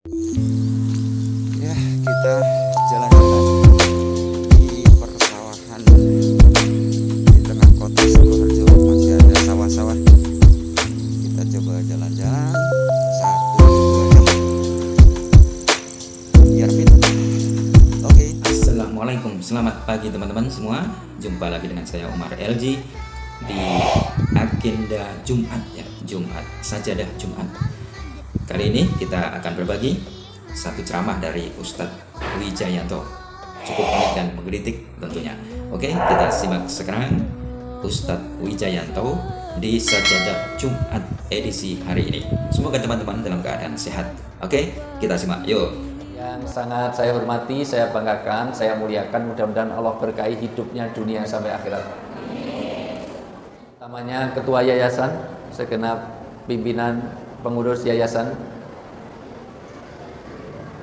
Ya, kita jalan-jalan di persawahan di tengah kota Sukoharjo. Masih ada sawah-sawah. Kita coba jalan-jalan 1-2 jam biar fit. Oke. Assalamualaikum, selamat pagi teman-teman semua. Jumpa lagi dengan saya Umar LG di agenda Jumat ya, Jumat Sajadah Jumat. Kali ini kita akan berbagi satu ceramah dari Ustadz Wijayanto. Cukup unik dan menggelitik tentunya. Oke, kita simak sekarang Ustadz Wijayanto di Sajadah Jumat edisi hari ini. Semoga teman-teman dalam keadaan sehat. Oke, kita simak yuk. Yang sangat saya hormati, saya banggakan, saya muliakan, mudah-mudahan Allah berkahi hidupnya dunia sampai akhirat. Namanya Ketua Yayasan, segenap pimpinan pengurus yayasan.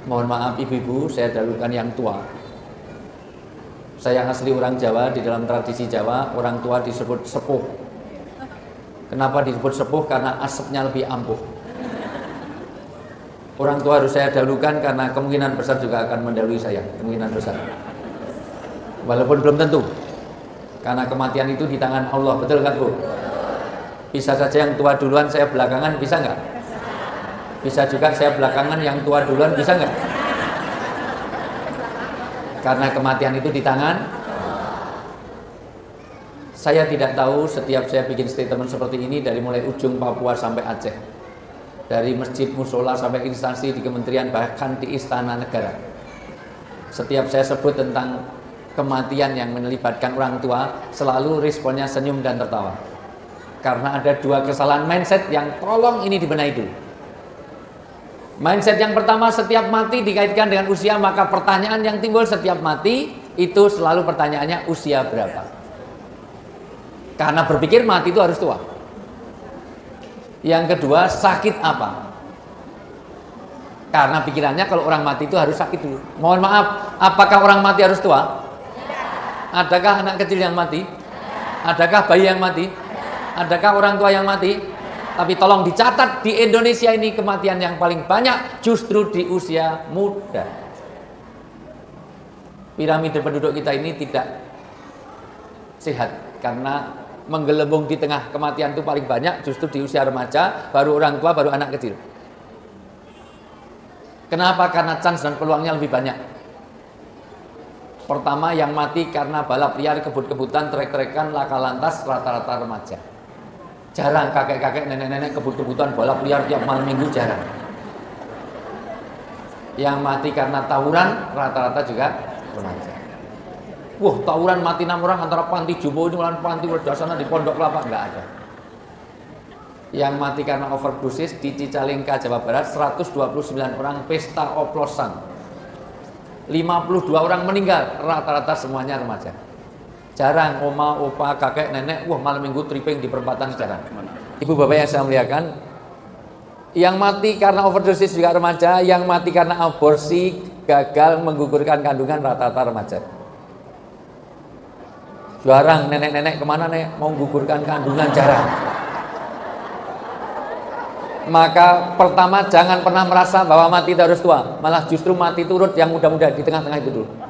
Mohon maaf ibu-ibu, saya dahulukan yang tua. Saya asli orang Jawa, di dalam tradisi Jawa, orang tua disebut sepuh. Kenapa disebut sepuh? Karena asapnya lebih ampuh. Orang tua harus saya dahulukan karena kemungkinan besar juga akan mendahului saya, kemungkinan besar. Walaupun belum tentu. Karena kematian itu di tangan Allah, betul kan Bu? Bisa saja yang tua duluan, saya belakangan, bisa nggak? Bisa juga saya belakangan, yang tua duluan, bisa nggak? Karena kematian itu di tangan. Saya tidak tahu, setiap saya bikin statement seperti ini dari mulai ujung Papua sampai Aceh, dari masjid, musola sampai instansi di kementerian, bahkan di istana negara. Setiap saya sebut tentang kematian yang melibatkan orang tua, selalu responnya senyum dan tertawa. Karena ada dua kesalahan mindset yang tolong ini dibenahi dulu. Mindset yang pertama, setiap mati dikaitkan dengan usia, maka pertanyaan yang timbul setiap mati itu selalu pertanyaannya usia berapa. Karena berpikir mati itu harus tua. Yang kedua, sakit apa? Karena pikirannya kalau orang mati itu harus sakit dulu. Mohon maaf, apakah orang mati harus tua? Adakah anak kecil yang mati? Adakah bayi yang mati? Adakah orang tua yang mati? Tapi tolong dicatat, di Indonesia ini kematian yang paling banyak justru di usia muda. Piramida penduduk kita ini tidak sehat karena menggelembung di tengah kematian itu paling banyak justru di usia remaja, baru orang tua, baru anak kecil. Kenapa? Karena chance dan peluangnya lebih banyak. Pertama, yang mati karena balap liar, kebut-kebutan, trek-trekan, laka lantas, rata-rata remaja. Jarang kakek-kakek, nenek-nenek kebut-kebutan balap liar tiap malam minggu, jarang. Yang mati karena tawuran, rata-rata juga remaja. Wah, tawuran mati 6 orang antara panti Jumbo ini melawan panti Wedasana di Pondok Kelapa, enggak ada. Yang mati karena overdosis di Cicalengka, Jawa Barat, 129 orang pesta oplosan. 52 orang meninggal, rata-rata semuanya remaja. Jarang oma, opa, kakek, nenek, wah malam minggu tripping di perempatan, jarang. Ibu bapak yang saya muliakan, yang mati karena overdosis juga remaja, yang mati karena aborsi, gagal menggugurkan kandungan, rata-rata remaja. Jarang nenek-nenek kemana nek mau menggugurkan kandungan, jarang. Maka pertama, jangan pernah merasa bahwa mati itu harus tua, malah justru mati turut yang muda-muda di tengah-tengah itu dulu.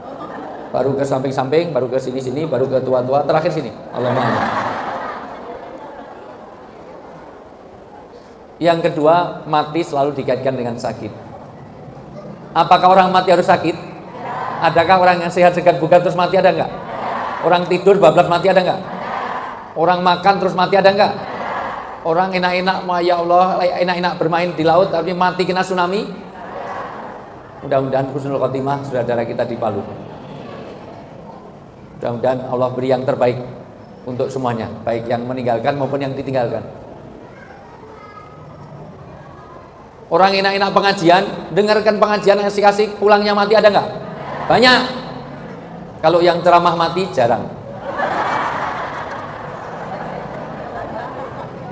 Baru ke samping-samping, baru ke sini-sini, baru ke tua-tua, terakhir sini. Allahumma. Yang kedua, mati selalu dikaitkan dengan sakit. Apakah orang mati harus sakit? Adakah orang yang sehat segar bugar terus mati, ada enggak? Orang tidur bablas mati, ada enggak? Orang makan terus mati, ada enggak? Orang enak-enak, ya Allah, enak-enak bermain di laut tapi mati kena tsunami. Mudah-mudahan husnul khotimah saudara kita di Palu. Mudah-mudahan Allah beri yang terbaik untuk semuanya, baik yang meninggalkan maupun yang ditinggalkan. Orang enak-enak pengajian, dengarkan pengajian asik-asik, pulangnya mati, ada enggak? Banyak. Kalau yang ceramah mati, jarang.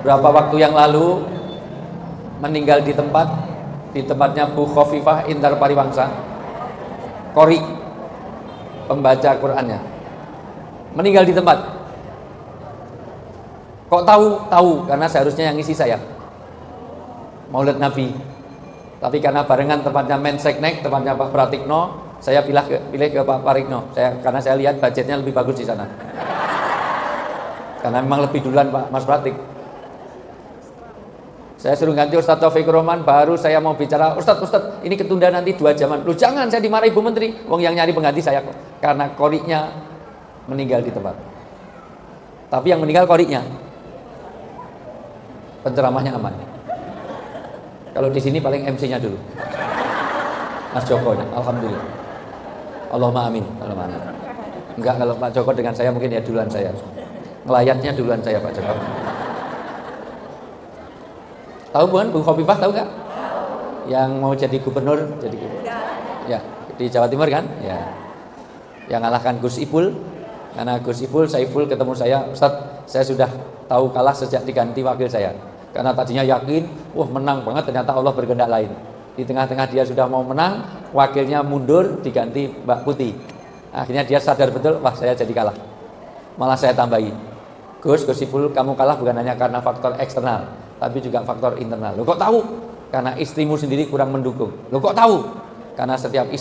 Berapa waktu yang lalu meninggal di tempatnya Bu Khofifah Intar Pariwangsa, Qori, pembaca Qurannya, meninggal di tempat. Kok tahu? Tahu karena seharusnya yang ngisi saya. Maulid Nabi Tapi karena barengan tempatnya Menseknek, tempatnya Pak Pratikno, saya pilih ke Pak Pratikno. Karena saya lihat budgetnya lebih bagus di sana. Karena memang lebih duluan Pak Mas Pratik. Saya suruh ganti Ustadz Taufik Roman, baru saya mau bicara, Ustadz, ini ketunda nanti 2 jaman. Loh jangan, saya dimarahi Ibu Menteri. Wong yang nyari pengganti saya kok. Karena koriknya meninggal di tempat. Tapi yang meninggal koriknya. Penceramahnya aman. Kalau di sini paling MC-nya dulu. Mas Joko, alhamdulillah. Allahumma amin. Allahumma amin. Enggak, kalau Pak Joko dengan saya mungkin ya duluan saya. Ngelayatnya duluan saya Pak Joko. Tahu bukan Bung Khofifah, tahu nggak? Yang mau jadi gubernur, ya di Jawa Timur kan? Ya. Yang ngalahkan Gus Ipul. Karena Gus Ipul, Saiful ketemu saya, Ustadz, saya sudah tahu kalah sejak diganti wakil saya. Karena tadinya yakin, menang banget, ternyata Allah berkehendak lain. Di tengah-tengah dia sudah mau menang, wakilnya mundur, diganti Mbak Putih. Akhirnya dia sadar betul, saya jadi kalah. Malah saya tambahi, Gus Ipul, kamu kalah bukan hanya karena faktor eksternal, tapi juga faktor internal. Lo kok tahu? Karena istrimu sendiri kurang mendukung. Lo kok tahu? Karena setiap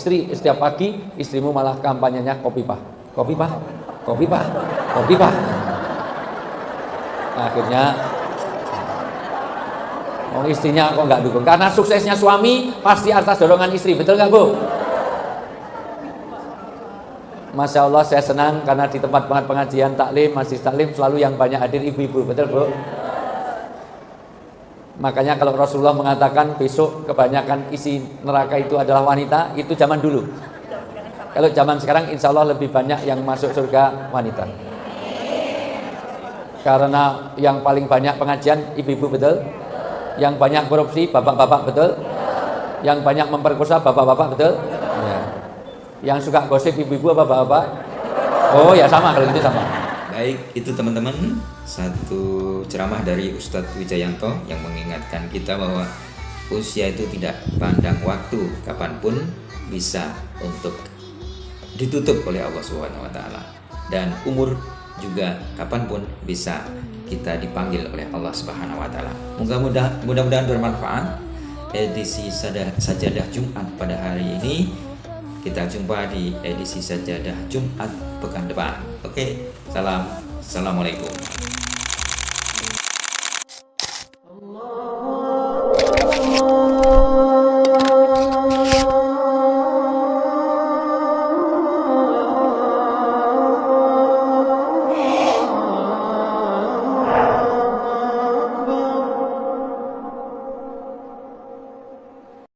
pagi, istrimu malah kampanyenya Khofifah. Akhirnya istrinya kok nggak dukung. Karena suksesnya suami pasti atas dorongan istri, betul nggak Bu? Masya Allah, saya senang karena di tempat pengajian taklim, masjid taklim selalu yang banyak hadir ibu-ibu, betul Bu? Makanya kalau Rasulullah mengatakan besok kebanyakan isi neraka itu adalah wanita, itu zaman dulu. Kalau zaman sekarang insya Allah lebih banyak yang masuk surga wanita. Karena yang paling banyak pengajian ibu-ibu, betul? Yang banyak korupsi bapak-bapak, betul? Yang banyak memperkosa bapak-bapak, betul? Ya. Yang suka gosip ibu-ibu apa bapak-bapak? Oh ya sama, kalau gitu sama. Baik, itu teman-teman satu ceramah dari Ustadz Wijayanto yang mengingatkan kita bahwa usia itu tidak pandang waktu, kapanpun bisa untuk ditutup oleh Allah SWT, dan umur juga kapanpun bisa kita dipanggil oleh Allah SWT. Mudah-mudahan bermanfaat edisi Sajadah Jumat pada hari ini. Kita jumpa di edisi Sajadah Jumat pekan depan. Oke, assalamualaikum.